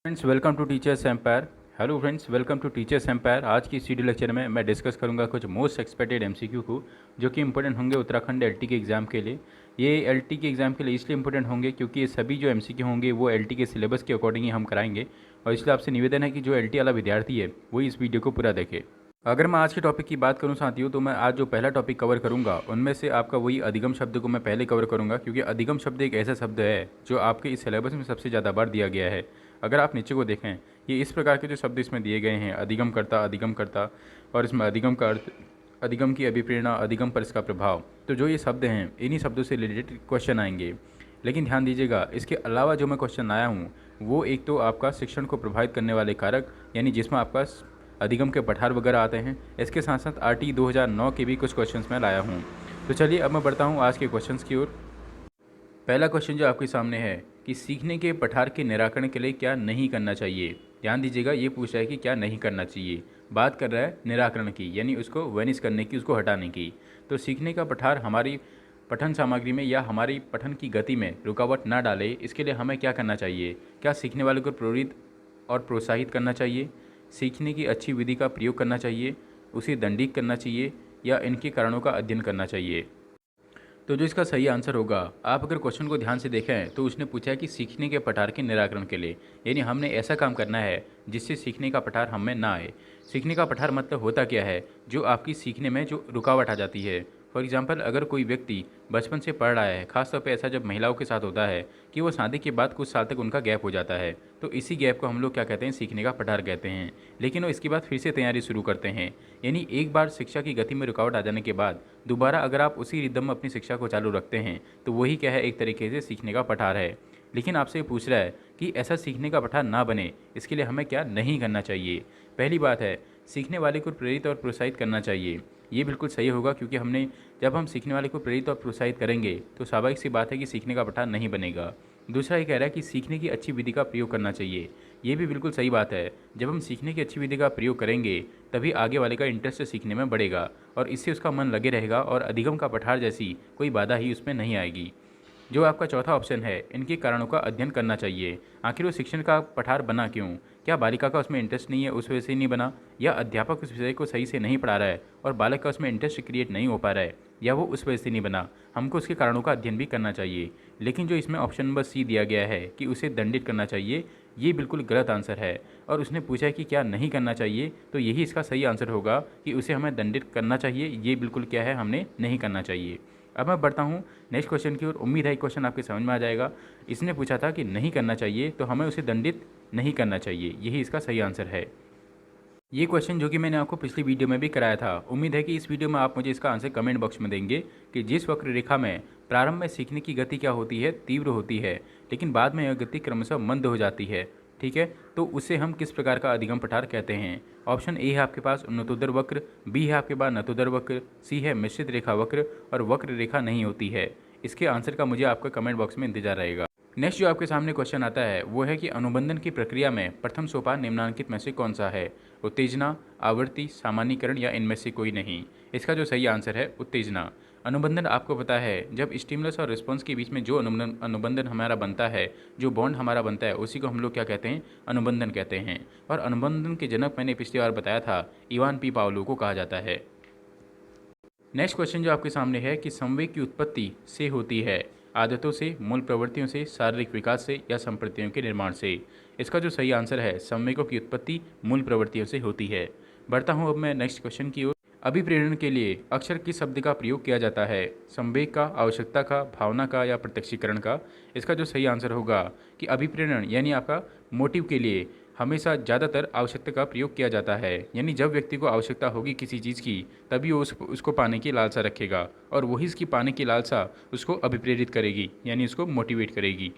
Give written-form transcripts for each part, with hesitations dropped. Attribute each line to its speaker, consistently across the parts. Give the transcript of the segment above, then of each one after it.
Speaker 1: Friends welcome to Teachers Empire. Hello friends, welcome to Teachers Empire. आज की इस video lecture में मैं डिस्कस करूंगा कुछ मोस्ट एक्सपेक्टेड एमसीक्यू को, जो कि इंपॉर्टेंट होंगे उत्तराखंड एलटी के एग्ज़ाम के लिए। ये एलटी के एग्ज़ाम के लिए इसलिए इंपॉर्टेंट होंगे क्योंकि ये सभी जो एमसीक्यू होंगे वो एलटी के सिलेबस के अकॉर्डिंग ही हम कराएंगे, और इसलिए आपसे निवेदन है कि जो एलटी वाला विद्यार्थी है वो इस वीडियो को पूरा देखे। अगर मैं आज के टॉपिक की बात करूं साथियों, तो मैं आज जो पहला टॉपिक कवर करूंगा उनमें से आपका वही अधिगम शब्द को मैं पहले कवर करूंगा, क्योंकि अधिगम शब्द एक ऐसा शब्द है जो आपके इस सिलेबस में सबसे ज़्यादा बार दिया गया है। अगर आप नीचे को देखें, ये इस प्रकार के जो शब्द इसमें दिए गए हैं, अधिगम करता, और इसमें अधिगम का अर्थ, अधिगम की अभिप्रेरणा, अधिगम पर इसका प्रभाव, तो जो ये शब्द हैं इन्हीं शब्दों से रिलेटेड क्वेश्चन आएंगे। लेकिन ध्यान दीजिएगा, इसके अलावा जो मैं क्वेश्चन लाया हूँ वो एक तो आपका शिक्षण को प्रभावित करने वाले कारक, यानी जिसमें आपका अधिगम के पठार वगैरह आते हैं, इसके साथ साथ आरटी 2009 के भी कुछ क्वेश्चंस मैं लाया हूँ। तो चलिए अब मैं बढ़ता हूँ आज के क्वेश्चंस की ओर। पहला क्वेश्चन जो आपके सामने है कि सीखने के पठार के निराकरण के लिए क्या नहीं करना चाहिए। ध्यान दीजिएगा, ये पूछ रहा है कि क्या नहीं करना चाहिए। बात कर रहा है निराकरण की, यानी उसको वेनिश करने की, उसको हटाने की। तो सीखने का पठार हमारी पठन सामग्री में या हमारी पठन की गति में रुकावट ना डाले, इसके लिए हमें क्या करना चाहिए। क्या सीखने वाले को प्रेरित और प्रोत्साहित करना चाहिए, सीखने की अच्छी विधि का प्रयोग करना चाहिए, उसे दंडित करना चाहिए, या इनके कारणों का अध्ययन करना चाहिए। तो जो इसका सही आंसर होगा, आप अगर क्वेश्चन को ध्यान से देखें तो उसने पूछा है कि सीखने के पठार के निराकरण के लिए, यानी हमने ऐसा काम करना है जिससे सीखने का पठार हम में ना आए। सीखने का पठार मतलब होता क्या है, जो आपकी सीखने में जो रुकावट आ जाती है। फॉर एग्जांपल, अगर कोई व्यक्ति बचपन से पढ़ रहा है, खासतौर पे ऐसा जब महिलाओं के साथ होता है कि वो शादी के बाद कुछ साल तक उनका गैप हो जाता है, तो इसी गैप को हम लोग क्या कहते हैं, सीखने का पठार कहते हैं। लेकिन वो इसके बाद फिर से तैयारी शुरू करते हैं, यानी एक बार शिक्षा की गति में रुकावट आ जाने के बाद दोबारा अगर आप उसी रिदम में अपनी शिक्षा को चालू रखते हैं, तो वही क्या है, एक तरीके से सीखने का पठार है। लेकिन आपसे ये पूछ रहा है कि ऐसा सीखने का पठार ना बने, इसके लिए हमें क्या नहीं करना चाहिए। पहली बात है, सीखने वाले को प्रेरित और प्रोत्साहित करना चाहिए। ये बिल्कुल सही होगा, क्योंकि जब हम सीखने वाले को प्रेरित और प्रोत्साहित करेंगे तो स्वाभाविक सी बात है कि सीखने का पठार नहीं बनेगा। दूसरा ये कह रहा है कि सीखने की अच्छी विधि का प्रयोग करना चाहिए। ये भी बिल्कुल सही बात है। जब हम सीखने की अच्छी विधि का प्रयोग करेंगे तभी आगे वाले का इंटरेस्ट सीखने में बढ़ेगा, और इससे उसका मन लगे रहेगा, और अधिगम का पठार जैसी कोई बाधा ही उसमें नहीं आएगी। जो आपका चौथा ऑप्शन है, इनके कारणों का अध्ययन करना चाहिए। आखिर वो शिक्षण का पठार बना क्यों? क्या बालिका का उसमें इंटरेस्ट नहीं है, उस वजह से नहीं बना, या अध्यापक उस विषय को सही से नहीं पढ़ा रहा है और बालक का उसमें इंटरेस्ट क्रिएट नहीं हो पा रहा है, या वो उस वजह से नहीं बना? हमको उसके कारणों का अध्ययन भी करना चाहिए। लेकिन जो इसमें ऑप्शन नंबर सी दिया गया है कि उसे दंडित करना चाहिए, ये बिल्कुल गलत आंसर है। और उसने पूछा है कि क्या नहीं करना चाहिए, तो यही इसका सही आंसर होगा कि उसे हमें दंडित करना चाहिए। ये बिल्कुल क्या है, हमने नहीं करना चाहिए। अब मैं बढ़ता हूँ नेक्स्ट क्वेश्चन की ओर। उम्मीद है क्वेश्चन आपके समझ में आ जाएगा। इसने पूछा था कि नहीं करना चाहिए, तो हमें उसे दंडित नहीं करना चाहिए, यही इसका सही आंसर है। ये क्वेश्चन जो कि मैंने आपको पिछली वीडियो में भी कराया था। उम्मीद है कि इस वीडियो में आप मुझे इसका आंसर कमेंट बॉक्स में देंगे कि जिस वक्र रेखा में प्रारंभ में सीखने की गति क्या होती है, तीव्र होती है, लेकिन बाद में यह गति क्रमशः मंद हो जाती है, ठीक है, तो उसे हम किस प्रकार का अधिगम पठार कहते हैं। ऑप्शन ए है आपके पास उन्नतोदर वक्र, बी है आपके पास नतोदर वक्र, सी है मिश्रित रेखा वक्र, और वक्र रेखा नहीं होती है। इसके आंसर का मुझे आपका कमेंट बॉक्स में इंतजार रहेगा। नेक्स्ट जो आपके सामने क्वेश्चन आता है वो है कि अनुबंधन की प्रक्रिया में प्रथम सोपान निम्नलिखित में से कौन सा है। उत्तेजना, आवृत्ति, सामान्यीकरण, या इनमें से कोई नहीं। इसका जो सही आंसर है उत्तेजना। अनुबंधन आपको पता है, जब स्टिमुलस और रिस्पॉन्स के बीच में जो अनुबंधन हमारा बनता है, जो बॉन्ड हमारा बनता है, उसी को हम लोग क्या कहते हैं, अनुबंधन कहते हैं। और अनुबंधन के जनक मैंने पिछली बार बताया था, इवान पी पावलो को कहा जाता है। नेक्स्ट क्वेश्चन जो आपके सामने है कि संवेग की उत्पत्ति से होती है, आदतों से, मूल प्रवृत्तियों से, शारीरिक विकास से, या संप्रतियों के निर्माण से। इसका जो सही आंसर है, संवेगों की उत्पत्ति मूल प्रवृत्तियों से होती है। बढ़ता हूँ अब मैं नेक्स्ट क्वेश्चन की ओर। अभिप्रेरण के लिए अक्षर किस शब्द का प्रयोग किया जाता है, संवेग का, आवश्यकता का, भावना का, या प्रत्यक्षीकरण का। इसका जो सही आंसर होगा कि अभिप्रेरण यानी आपका मोटिव के लिए हमेशा ज़्यादातर आवश्यकता का प्रयोग किया जाता है, यानी जब व्यक्ति को आवश्यकता होगी किसी चीज़ की तभी वो उसको पाने की लालसा रखेगा, और वही इसकी पाने की लालसा उसको अभिप्रेरित करेगी, यानी उसको मोटिवेट करेगी।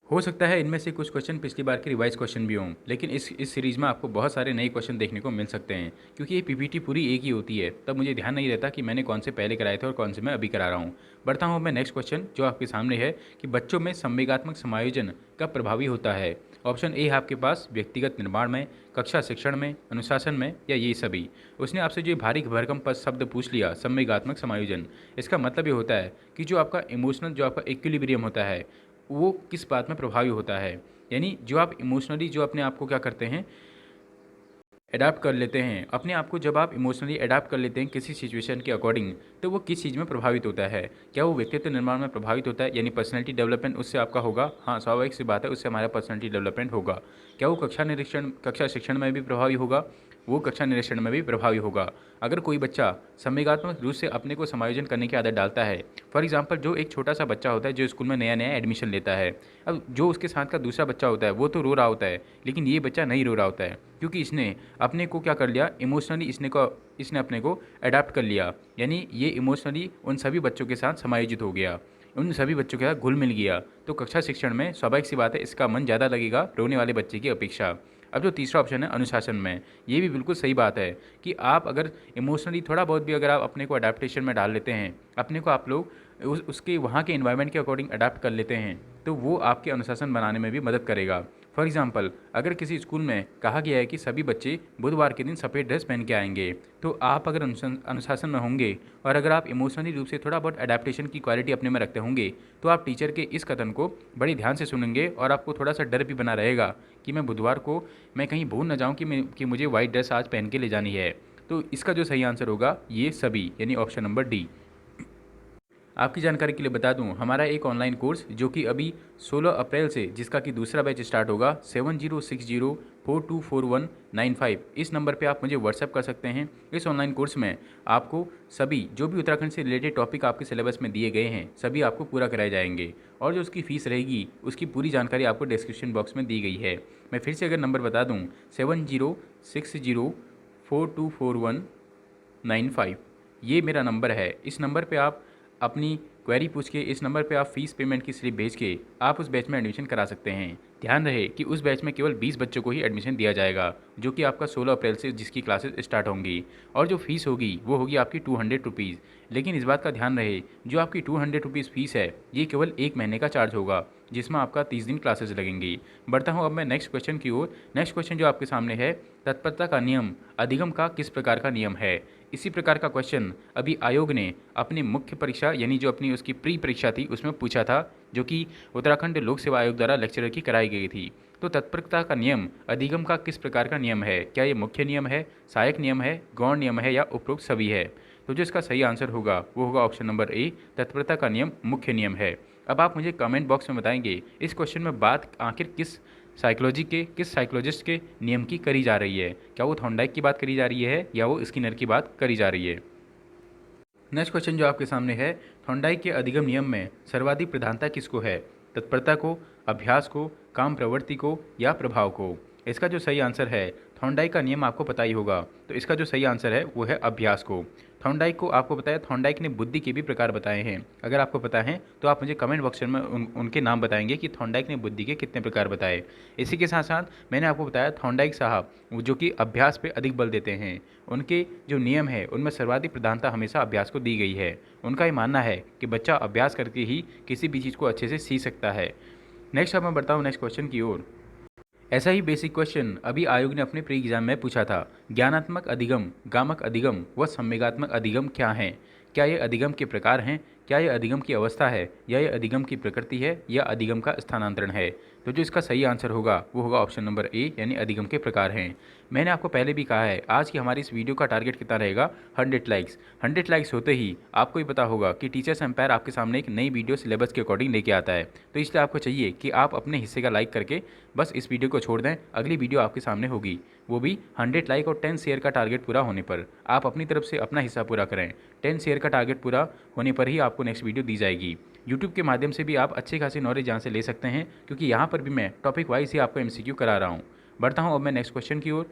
Speaker 1: हो सकता है इनमें से कुछ क्वेश्चन पिछली बार के रिवाइज क्वेश्चन भी हों, लेकिन इस सीरीज़ में आपको बहुत सारे नए क्वेश्चन देखने को मिल सकते हैं, क्योंकि ये पीपीटी पूरी एक ही होती है, तब मुझे ध्यान नहीं रहता कि मैंने कौन से पहले कराए थे और कौन से मैं अभी करा रहा हूँ। बढ़ता हूँ मैं नेक्स्ट क्वेश्चन जो आपके सामने है कि बच्चों में संवेगात्मक समायोजन कब प्रभावी होता है। ऑप्शन ए है आपके पास व्यक्तिगत निर्माण में, कक्षा शिक्षण में, अनुशासन में, या ये सभी। उसने आपसे जो भारी भरकम पद शब्द पूछ लिया, संवेगात्मक समायोजन, इसका मतलब ये होता है कि जो आपका इमोशनल, जो आपका इक्विलिब्रियम होता है, वो किस बात में प्रभावी होता है। यानी जो आप इमोशनली जो अपने आप को क्या करते हैं, अडाप्ट कर लेते हैं, अपने आप को जब आप इमोशनली अडाप्ट कर लेते हैं किसी सिचुएशन के अकॉर्डिंग, तो वो किस चीज़ में प्रभावित होता है? क्या वो व्यक्तित्व निर्माण में प्रभावित होता है, यानी पर्सनैलिटी डेवलपमेंट उससे आपका होगा? हाँ, स्वाभाविक सी बात है, उससे हमारा पर्सनैलिटी डेवलपमेंट होगा। क्या वो कक्षा शिक्षण में भी प्रभावी होगा? वो कक्षा निरीक्षण में भी प्रभावी होगा। अगर कोई बच्चा संवेगात्मक रूप से अपने को समायोजन करने की आदत डालता है, फॉर एग्जाम्पल जो एक छोटा सा बच्चा होता है जो स्कूल में नया नया एडमिशन लेता है, अब जो उसके साथ का दूसरा बच्चा होता है वो तो रो रहा होता है, लेकिन ये बच्चा नहीं रो रहा होता है, क्योंकि इसने अपने को क्या कर लिया, इमोशनली इसने अपने को अडाप्ट कर लिया। यानी ये इमोशनली उन सभी बच्चों के साथ समायोजित हो गया, उन सभी बच्चों के साथ घुल मिल गया। तो कक्षा शिक्षण में स्वाभाविक सी बात है इसका मन ज़्यादा लगेगा रोने वाले बच्चे की अपेक्षा। अब जो तीसरा ऑप्शन है अनुशासन में, ये भी बिल्कुल सही बात है कि आप अगर इमोशनली थोड़ा बहुत भी अगर आप अपने को अडेप्टेशन में डाल लेते हैं, अपने को आप लोग उसके वहाँ के इन्वायरमेंट के अकॉर्डिंग अडाप्ट कर लेते हैं, तो वो आपके अनुशासन बनाने में भी मदद करेगा। फॉर एग्जाम्पल अगर किसी स्कूल में कहा गया है कि सभी बच्चे बुधवार के दिन सफ़ेद ड्रेस पहन के आएंगे, तो आप अगर अनुशासन में होंगे और अगर आप इमोशनली रूप से थोड़ा बहुत अडेप्टेशन की क्वालिटी अपने में रखते होंगे, तो आप टीचर के इस कथन को बड़ी ध्यान से सुनेंगे और आपको थोड़ा सा डर भी बना रहेगा कि मैं बुधवार को मैं कहीं भूल ना जाऊँ कि मुझे वाइट ड्रेस आज पहन के ले जानी है। तो इसका जो सही आंसर होगा ये सभी, यानी ऑप्शन नंबर डी। आपकी जानकारी के लिए बता दूं, हमारा एक ऑनलाइन कोर्स जो कि अभी 16 अप्रैल से जिसका कि दूसरा बैच स्टार्ट होगा 7060424195, इस नंबर पे आप मुझे व्हाट्सएप कर सकते हैं। इस ऑनलाइन कोर्स में आपको सभी जो भी उत्तराखंड से रिलेटेड टॉपिक आपके सिलेबस में दिए गए हैं सभी आपको पूरा कराए जाएंगे, और जो उसकी फ़ीस रहेगी उसकी पूरी जानकारी आपको डिस्क्रिप्शन बॉक्स में दी गई है। मैं फिर से अगर नंबर बता दूँ, 7060424195, ये मेरा नंबर है। इस नंबर पे आप अपनी क्वेरी पूछ के, इस नंबर पे आप फ़ीस पेमेंट की स्लिप भेज के आप उस बैच में एडमिशन करा सकते हैं। ध्यान रहे कि उस बैच में केवल 20 बच्चों को ही एडमिशन दिया जाएगा, जो कि आपका 16 अप्रैल से जिसकी क्लासेस स्टार्ट होंगी, और जो फ़ीस होगी वो होगी आपकी 200 रुपीज़। लेकिन इस बात का ध्यान रहे, जो आपकी 200 रुपीज़ फ़ीस है ये केवल 1 महीने का चार्ज होगा, जिसमें आपका 30 दिन क्लासेस लगेंगी। बढ़ता हूँ अब मैं नेक्स्ट क्वेश्चन की ओर। नेक्स्ट क्वेश्चन जो आपके सामने है, तत्परता का नियम अधिगम का किस प्रकार का नियम है? इसी प्रकार का क्वेश्चन अभी आयोग ने अपनी मुख्य परीक्षा यानी जो अपनी उसकी प्री परीक्षा थी उसमें पूछा था, जो कि उत्तराखंड लोक सेवा आयोग द्वारा लेक्चरर की कराई गई थी। तो तत्परता का नियम अधिगम का किस प्रकार का नियम है? क्या ये मुख्य नियम है, सहायक नियम है, गौण नियम है, या उपरोक्त सभी है? तो जो इसका सही आंसर होगा वो होगा ऑप्शन नंबर ए, तत्परता का नियम मुख्य नियम है। अब आप मुझे कमेंट बॉक्स में बताएंगे इस क्वेश्चन में बात आखिर किस साइकोलॉजिस्ट के नियम की करी जा रही है? क्या वो थॉर्नडाइक की बात करी जा रही है या वो स्किनर की बात करी जा रही है? नेक्स्ट क्वेश्चन जो आपके सामने है, थॉर्नडाइक के अधिगम नियम में सर्वाधिक प्रधानता किसको है? तत्परता को, अभ्यास को, काम प्रवृत्ति को, या प्रभाव को? इसका जो सही आंसर है, थॉर्नडाइक का नियम आपको पता ही होगा, तो इसका जो सही आंसर है वो है अभ्यास को। थॉर्नडाइक को आपको बताया, थॉर्नडाइक ने बुद्धि के भी प्रकार बताए हैं। अगर आपको पता है तो आप मुझे कमेंट बॉक्स में उनके नाम बताएंगे कि थॉर्नडाइक ने बुद्धि के कितने प्रकार बताए। इसी के साथ साथ मैंने आपको बताया थॉर्नडाइक साहब जो कि अभ्यास पे अधिक बल देते हैं, उनके जो नियम है उनमें सर्वाधिक प्रधानता हमेशा अभ्यास को दी गई है। उनका ये मानना है कि बच्चा अभ्यास करके ही किसी भी चीज़ को अच्छे से सीख सकता है। नेक्स्ट अब मैं बढ़ता हूँ नेक्स्ट क्वेश्चन की ओर। ऐसा ही बेसिक क्वेश्चन अभी आयोग ने अपने प्री एग्जाम में पूछा था। ज्ञानात्मक अधिगम, गामक अधिगम व संवेगात्मक अधिगम क्या हैं? क्या ये अधिगम के प्रकार हैं? क्या ये अधिगम की अवस्था है, या ये अधिगम की प्रकृति है, या अधिगम का स्थानांतरण है? तो जो इसका सही आंसर होगा वो होगा ऑप्शन नंबर ए, यानी अधिगम के प्रकार हैं। मैंने आपको पहले भी कहा है आज की हमारी इस वीडियो का टारगेट कितना रहेगा, 100 लाइक्स। 100 लाइक्स होते ही आपको ही पता होगा कि टीचर्स एम्पायर आपके सामने एक नई वीडियो सिलेबस के अकॉर्डिंग लेके आता है। तो इसलिए आपको चाहिए कि आप अपने हिस्से का लाइक करके बस इस वीडियो को छोड़ दें, अगली वीडियो आपके सामने होगी, वो भी 100 लाइक और 10 शेयर का टारगेट पूरा होने पर। आप अपनी तरफ से अपना हिस्सा पूरा करें, 10 शेयर का टारगेट पूरा होने पर ही आपको नेक्स्ट वीडियो दी जाएगी। यूट्यूब के माध्यम से भी आप अच्छी खासी नॉलेज यहाँ से ले सकते हैं, क्योंकि यहाँ पर भी मैं टॉपिक वाइज ही आपको MCQ करा रहा हूँ। बढ़ता हूँ अब मैं नेक्स्ट क्वेश्चन की ओर।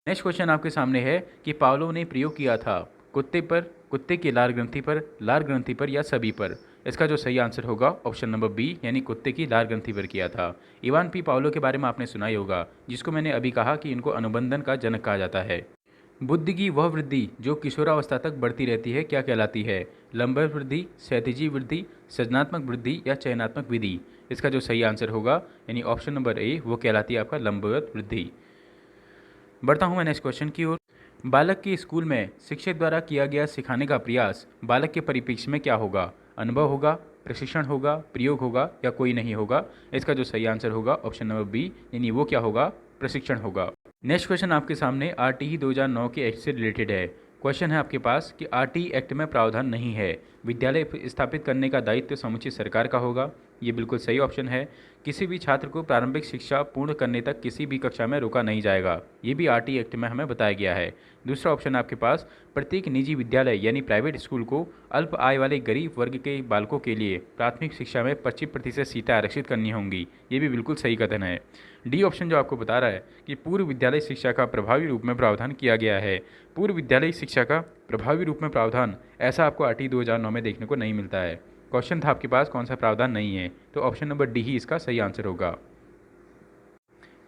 Speaker 1: नेक्स्ट क्वेश्चन आपके सामने है कि पावलोव ने प्रयोग किया था कुत्ते पर, कुत्ते की लार ग्रंथि पर, लार ग्रंथि पर, या सभी पर? इसका जो सही आंसर होगा ऑप्शन नंबर बी, यानी कुत्ते की लार ग्रंथि पर किया था। इवान पी पावलोव के बारे में आपने सुना ही होगा, जिसको मैंने अभी कहा कि इनको अनुबंधन का जनक कहा जाता है। बुद्धि की वह वृद्धि जो किशोरावस्था तक बढ़ती रहती है क्या कहलाती है? लंबवत वृद्धि, क्षैतिजी वृद्धि, सृजनात्मक वृद्धि, या चयनात्मक विधि? इसका जो सही आंसर होगा यानी ऑप्शन नंबर ए, वो कहलाती है आपका लंबवत वृद्धि। बढ़ता हूँ मैं नेक्स्ट क्वेश्चन की ओर। बालक के स्कूल में शिक्षक द्वारा किया गया सिखाने का प्रयास बालक के परिप्रेक्ष्य में क्या होगा? अनुभव होगा, प्रशिक्षण होगा, प्रयोग होगा या कोई नहीं होगा? इसका जो सही आंसर होगा ऑप्शन नंबर बी, यानी वो क्या होगा? प्रशिक्षण होगा। नेक्स्ट क्वेश्चन आपके सामने आरटीई 2009 के एक्ट से रिलेटेड है। क्वेश्चन है आपके पास कि आरटीई एक्ट में प्रावधान नहीं है, विद्यालय स्थापित करने का दायित्व समुचित सरकार का होगा। ये बिल्कुल सही ऑप्शन है। किसी भी छात्र को प्रारंभिक शिक्षा पूर्ण करने तक किसी भी कक्षा में रोका नहीं जाएगा, ये भी आरटीई एक्ट में हमें बताया गया है। दूसरा ऑप्शन आपके पास, प्रत्येक निजी विद्यालय यानी प्राइवेट स्कूल को अल्प आय वाले गरीब वर्ग के बालकों के लिए प्राथमिक शिक्षा में 25% सीटें आरक्षित करनी होंगी, ये भी बिल्कुल सही कथन है। डी ऑप्शन जो आपको बता रहा है कि पूर्व विद्यालय शिक्षा का प्रभावी रूप में प्रावधान किया गया है। पूर्व विद्यालय शिक्षा का प्रभावी रूप में प्रावधान ऐसा आपको आरटीई 2009 में देखने को नहीं मिलता है। क्वेश्चन था आपके पास कौन सा प्रावधान नहीं है, तो ऑप्शन नंबर डी ही इसका सही आंसर होगा।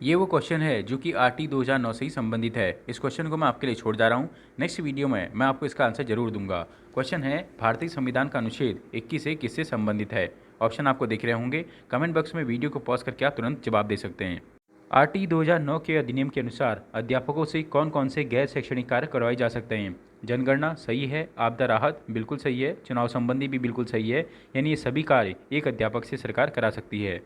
Speaker 1: ये वो क्वेश्चन है जो कि आरटीई 2009 से ही संबंधित है। इस क्वेश्चन को मैं आपके लिए छोड़ जा रहा हूँ, नेक्स्ट वीडियो में मैं आपको इसका आंसर जरूर दूंगा। क्वेश्चन है, भारतीय संविधान का अनुच्छेद 21 से किससे संबंधित है? ऑप्शन आपको दिख रहे होंगे, कमेंट बॉक्स में वीडियो को पॉज करके आप तुरंत जवाब दे सकते हैं। आरटीई 2009 के अधिनियम के अनुसार अध्यापकों से कौन कौन से गैर शैक्षणिक कार्य करवाए जा सकते हैं? जनगणना सही है, आपदा राहत बिल्कुल सही है, चुनाव संबंधी भी बिल्कुल सही है, यानी ये सभी कार्य एक अध्यापक से सरकार करा सकती है।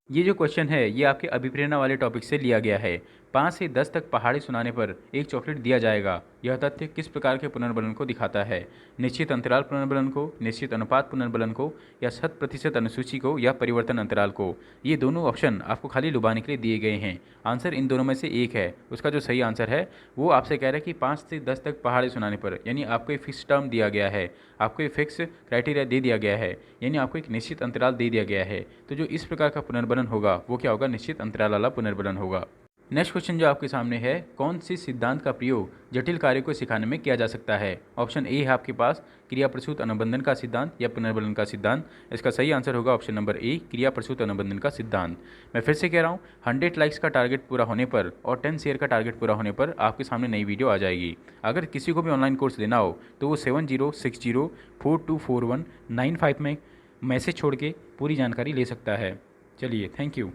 Speaker 1: ये जो क्वेश्चन है ये आपके अभिप्रेरणा वाले टॉपिक से लिया गया है। 5 से 10 तक पहाड़ी सुनाने पर एक चॉकलेट दिया जाएगा, यह तथ्य किस प्रकार के पुनर्बलन को दिखाता है? निश्चित अंतराल पुनर्बलन को, निश्चित अनुपात पुनर्बलन को, या 100% अनुसूची को, या परिवर्तन अंतराल को? ये दोनों ऑप्शन आपको खाली लुभाने के लिए दिए गए हैं। आंसर इन दोनों में से एक है। उसका जो सही आंसर है वो आपसे कह रहा है कि 5 से 10 तक पहाड़ी सुनाने पर, यानी आपको एक फिक्स टर्म दिया गया है, आपको एक फिक्स क्राइटेरिया दे दिया गया है, यानी आपको एक निश्चित अंतराल दे दिया गया है। तो जो इस प्रकार का पुनर्बलन होगा वो क्या होगा? निश्चित अंतराल वाला पुनर्बलन होगा। नेक्स्ट क्वेश्चन जो आपके सामने है, कौन सी सिद्धांत का प्रयोग जटिल कार्य को सिखाने में किया जा सकता है? ऑप्शन ए है आपके पास क्रिया प्रसूत अनुबंधन का सिद्धांत या पुनर्बलन का सिद्धांत। इसका सही आंसर होगा ऑप्शन नंबर ए, क्रिया प्रसूत अनुबंधन का सिद्धांत। मैं फिर से कह रहा हूँ, 100 लाइक्स का टारगेट पूरा होने पर और 10 शेयर का टारगेट पूरा होने पर आपके सामने नई वीडियो आ जाएगी। अगर किसी को भी ऑनलाइन कोर्स लेना हो तो वो 7060424195 में मैसेज छोड़ के पूरी जानकारी ले सकता है। चलिए, थैंक यू।